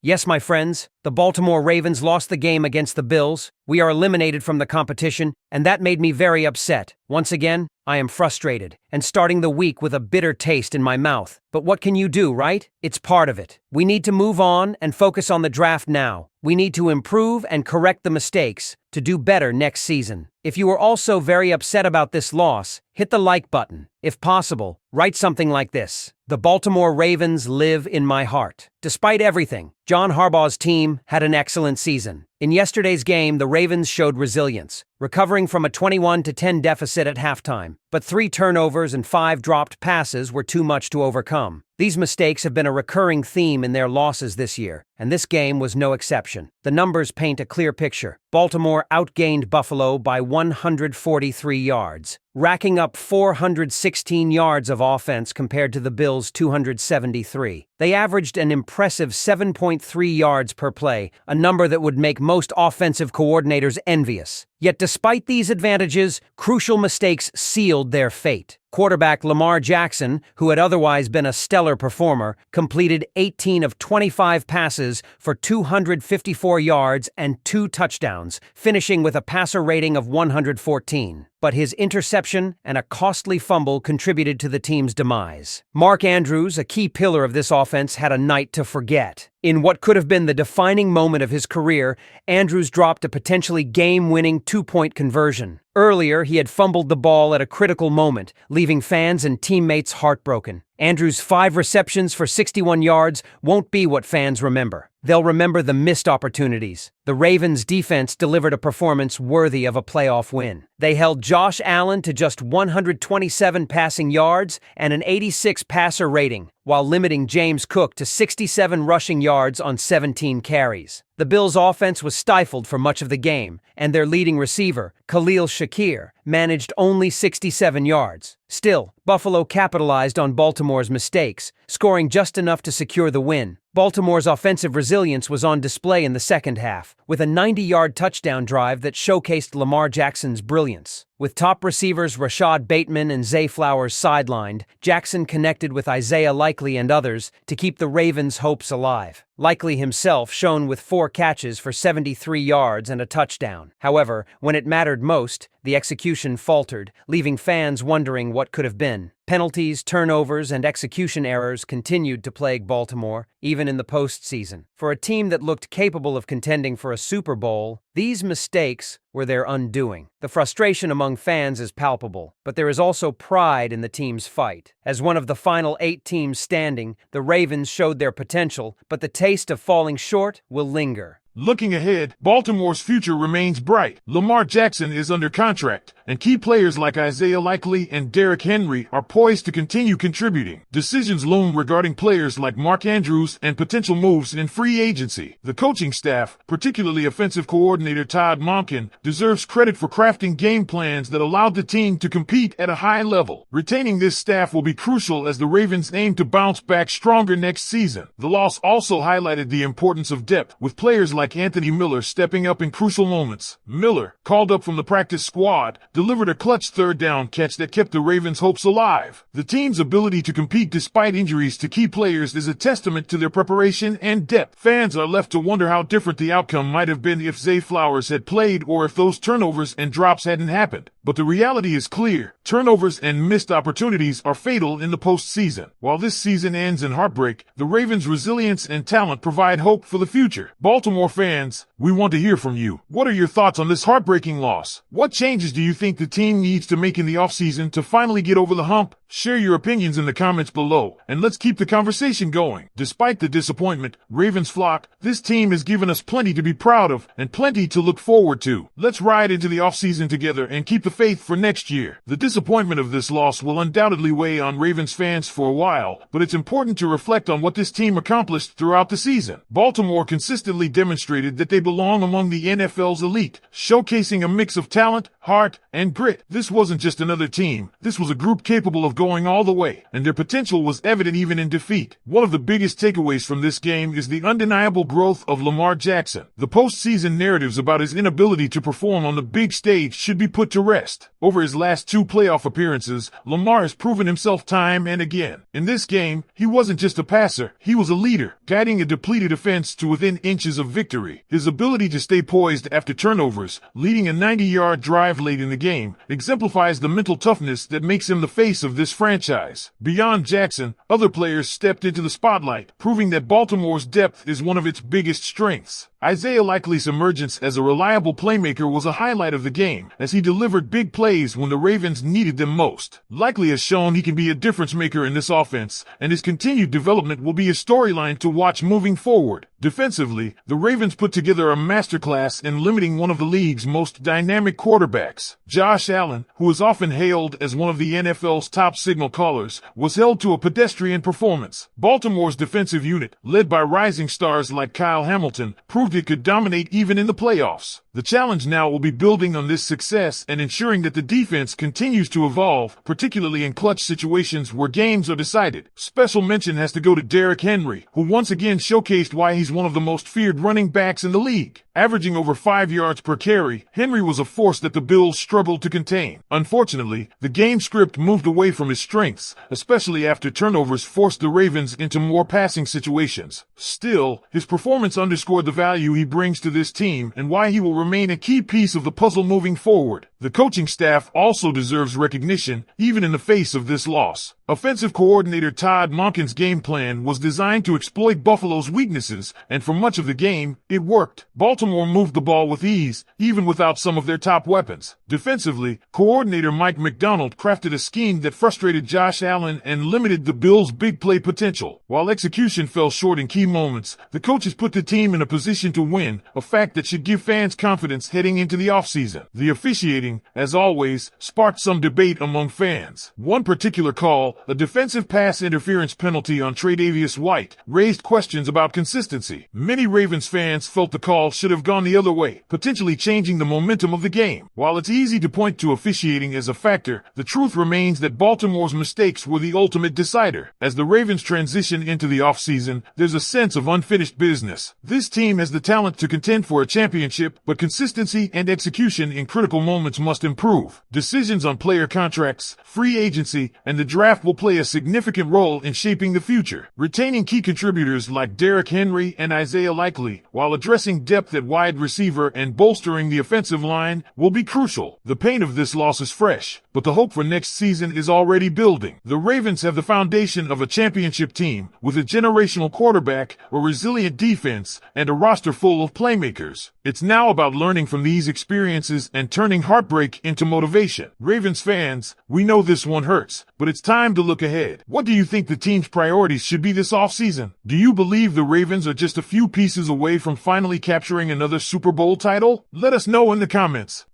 Yes, my friends, the Baltimore Ravens lost the game against the Bills. We are eliminated from the competition, and that made me very upset. Once again, I am frustrated and starting the week with a bitter taste in my mouth. But what can you do, right? It's part of it. We need to move on and focus on the draft now. We need to improve and correct the mistakes to do better next season. If you are also very upset about this loss, hit the like button. If possible, write something like this: "The Baltimore Ravens live in my heart." Despite everything, John Harbaugh's team had an excellent season. In yesterday's game, the Ravens showed resilience, recovering from a 21-10 deficit at halftime. But 3 turnovers and 5 dropped passes were too much to overcome. These mistakes have been a recurring theme in their losses this year, and this game was no exception. The numbers paint a clear picture. Baltimore outgained Buffalo by 143 yards, racking up 416 yards of offense compared to the Bills' 273. They averaged an impressive 7.3 yards per play, a number that would make most offensive coordinators envious. Yet despite these advantages, crucial mistakes sealed their fate. Quarterback Lamar Jackson, who had otherwise been a stellar performer, completed 18 of 25 passes for 254 yards and 2 touchdowns, finishing with a passer rating of 114. But his interception and a costly fumble contributed to the team's demise. Mark Andrews, a key pillar of this offense, had a night to forget. In what could have been the defining moment of his career, Andrews dropped a potentially game-winning 2-point conversion. Earlier, he had fumbled the ball at a critical moment, leaving fans and teammates heartbroken. Andrews' 5 receptions for 61 yards won't be what fans remember. They'll remember the missed opportunities. The Ravens' defense delivered a performance worthy of a playoff win. They held Josh Allen to just 127 passing yards and an 86 passer rating, while limiting James Cook to 67 rushing yards on 17 carries. The Bills' offense was stifled for much of the game, and their leading receiver, Khalil Shakir, managed only 67 yards. Still, Buffalo capitalized on Baltimore's mistakes, scoring just enough to secure the win. Baltimore's offensive resilience was on display in the second half, with a 90-yard touchdown drive that showcased Lamar Jackson's brilliance. With top receivers Rashad Bateman and Zay Flowers sidelined, Jackson connected with Isaiah Likely and others to keep the Ravens' hopes alive. Likely himself shone with 4 catches for 73 yards and a touchdown. However, when it mattered most, the execution faltered, leaving fans wondering what could have been. Penalties, turnovers, and execution errors continued to plague Baltimore, even in the postseason. For a team that looked capable of contending for a Super Bowl, these mistakes were their undoing. The frustration among fans is palpable, but there is also pride in the team's fight. As one of the final 8 teams standing, the Ravens showed their potential, but the taste of falling short will linger. Looking ahead, Baltimore's future remains bright. Lamar Jackson is under contract, and key players like Isaiah Likely and Derrick Henry are poised to continue contributing. Decisions loom regarding players like Mark Andrews and potential moves in free agency. The coaching staff, particularly offensive coordinator Todd Monken, deserves credit for crafting game plans that allowed the team to compete at a high level. Retaining this staff will be crucial as the Ravens aim to bounce back stronger next season. The loss also highlighted the importance of depth, with players like Anthony Miller stepping up in crucial moments. Miller, called up from the practice squad, delivered a clutch 3rd down catch that kept the Ravens' hopes alive. The team's ability to compete despite injuries to key players is a testament to their preparation and depth. Fans are left to wonder how different the outcome might have been if Zay Flowers had played or if those turnovers and drops hadn't happened. But the reality is clear. Turnovers and missed opportunities are fatal in the postseason. While this season ends in heartbreak, the Ravens' resilience and talent provide hope for the future. Baltimore fans, we want to hear from you. What are your thoughts on this heartbreaking loss? What changes do you think the team needs to make in the offseason to finally get over the hump? Share your opinions in the comments below, and let's keep the conversation going. Despite the disappointment, Ravens flock, this team has given us plenty to be proud of and plenty to look forward to. Let's ride into the offseason together and keep the faith for next year. The disappointment of this loss will undoubtedly weigh on Ravens fans for a while, but it's important to reflect on what this team accomplished throughout the season. Baltimore consistently demonstrated that they belong among the NFL's elite, showcasing a mix of talent, heart, and and grit. This wasn't just another team. This was a group capable of going all the way, and their potential was evident even in defeat. One of the biggest takeaways from this game is the undeniable growth of Lamar Jackson. The postseason narratives about his inability to perform on the big stage should be put to rest. Over his last 2 playoff appearances, Lamar has proven himself time and again. In this game, he wasn't just a passer, he was a leader, guiding a depleted offense to within inches of victory. His ability to stay poised after turnovers, leading a 90-yard drive late in the game, exemplifies the mental toughness that makes him the face of this franchise. Beyond Jackson, other players stepped into the spotlight, proving that Baltimore's depth is one of its biggest strengths. Isaiah Likely's emergence as a reliable playmaker was a highlight of the game, as he delivered big plays when the Ravens needed them most. Likely has shown he can be a difference maker in this offense, and his continued development will be a storyline to watch moving forward. Defensively, the Ravens put together a masterclass in limiting one of the league's most dynamic quarterbacks. Josh Allen, who is often hailed as one of the NFL's top signal callers, was held to a pedestrian performance. Baltimore's defensive unit, led by rising stars like Kyle Hamilton, proved it could dominate even in the playoffs. The challenge now will be building on this success and ensuring that the defense continues to evolve, particularly in clutch situations where games are decided. Special mention has to go to Derrick Henry, who once again showcased why he's one of the most feared running backs in the league. Averaging over 5 yards per carry, Henry was a force that the Bills struggled to contain. Unfortunately, the game script moved away from his strengths, especially after turnovers forced the Ravens into more passing situations. Still, his performance underscored the value he brings to this team and why he will remain a key piece of the puzzle moving forward. The coaching staff also deserves recognition, even in the face of this loss. Offensive coordinator Todd Monken's game plan was designed to exploit Buffalo's weaknesses, and for much of the game, it worked. Baltimore moved the ball with ease, even without some of their top weapons. Defensively, coordinator Mike McDonald crafted a scheme that frustrated Josh Allen and limited the Bills' big play potential. While execution fell short in key moments, the coaches put the team in a position to win, a fact that should give fans confidence heading into the offseason. The officiating, as always, sparked some debate among fans. One particular call, a defensive pass interference penalty on Tre'Davious White, raised questions about consistency. Many Ravens fans felt the call should have gone the other way, potentially changing the momentum of the game. While it's easy to point to officiating as a factor, the truth remains that Baltimore's mistakes were the ultimate decider. As the Ravens transition into the offseason, there's a sense of unfinished business. This team has the talent to contend for a championship, but consistency and execution in critical moments must improve. Decisions on player contracts, free agency, and the draft will play a significant role in shaping the future. Retaining key contributors like Derrick Henry and Isaiah Likely, while addressing depth at wide receiver and bolstering the offensive line, will be crucial. The pain of this loss is fresh, but the hope for next season is already building. The Ravens have the foundation of a championship team, with a generational quarterback, a resilient defense, and a roster full of playmakers. It's now about learning from these experiences and turning heartbreak into motivation. Ravens fans, we know this one hurts, but it's time to look ahead. What do you think the team's priorities should be this offseason? Do you believe the Ravens are just a few pieces away from finally capturing another Super Bowl title? Let us know in the comments.